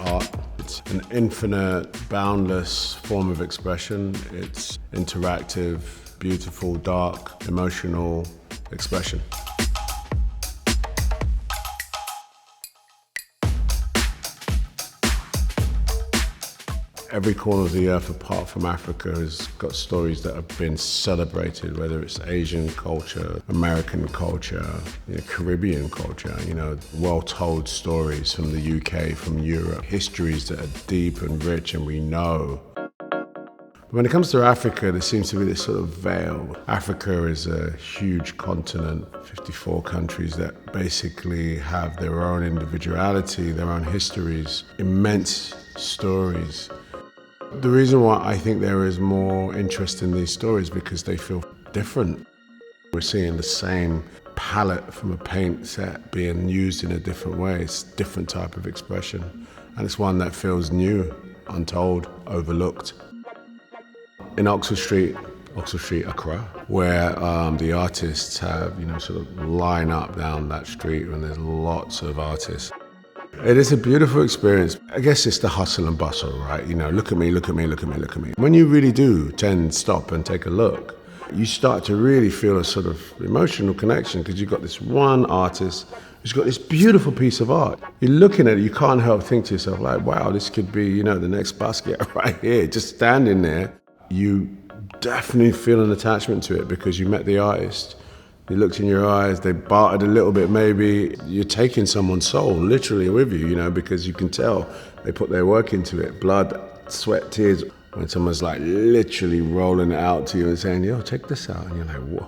art. It's an infinite, boundless form of expression. It's interactive, beautiful, dark, emotional expression. Every corner of the earth apart from Africa has got stories that have been celebrated, whether it's Asian culture, American culture, Caribbean culture, well-told stories from the UK, from Europe, histories that are deep and rich and we know. When it comes to Africa, there seems to be this sort of veil. Africa is a huge continent, 54 countries that basically have their own individuality, their own histories, immense stories. The reason why I think there is more interest in these stories because they feel different. We're seeing the same palette from a paint set being used in a different way. It's a different type of expression. And it's one that feels new, untold, overlooked. In Oxford Street, Accra, where the artists have, sort of line up down that street and there's lots of artists. It is a beautiful experience. I guess it's the hustle and bustle, right? Look at me, look at me, look at me, look at me. When you really do stop and take a look, you start to really feel a sort of emotional connection because you've got this one artist who's got this beautiful piece of art. You're looking at it, you can't help think to yourself like, wow, this could be, the next Basquiat right here, just standing there. You definitely feel an attachment to it because you met the artist. You looked in your eyes, they bartered a little bit maybe. You're taking someone's soul literally with you, because you can tell they put their work into it. Blood, sweat, tears. When someone's like literally rolling it out to you and saying, yo, check this out. And you're like, whoa.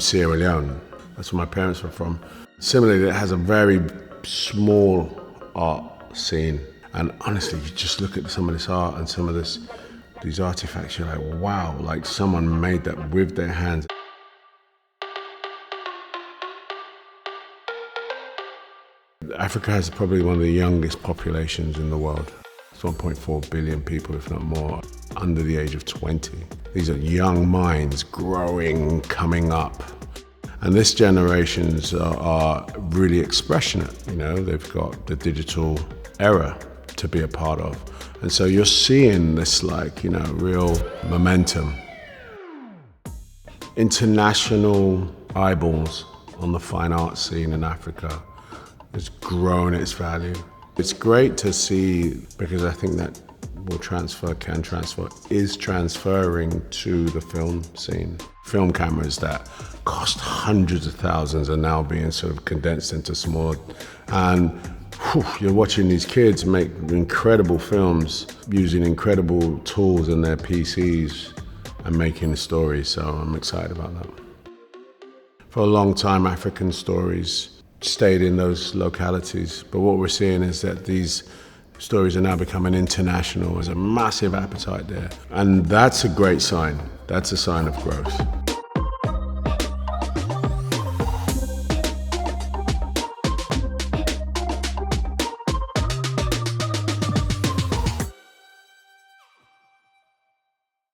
Sierra Leone, that's where my parents were from. Similarly, it has a very small art scene. And honestly, you just look at some of this art and some of these artifacts, you're like, wow, like someone made that with their hands. Africa has probably one of the youngest populations in the world. It's 1.4 billion people, if not more, under the age of 20. These are young minds growing, coming up. And this generations are really expressionate. They've got the digital era to be a part of. And so you're seeing this real momentum. International eyeballs on the fine art scene in Africa. It's grown its value. It's great to see because I think that is transferring to the film scene. Film cameras that cost hundreds of thousands are now being sort of condensed into small. And you're watching these kids make incredible films using incredible tools in their PCs and making a story. So I'm excited about that. For a long time, African stories stayed in those localities. But what we're seeing is that these stories are now becoming international. There's a massive appetite there. And that's a great sign. That's a sign of growth.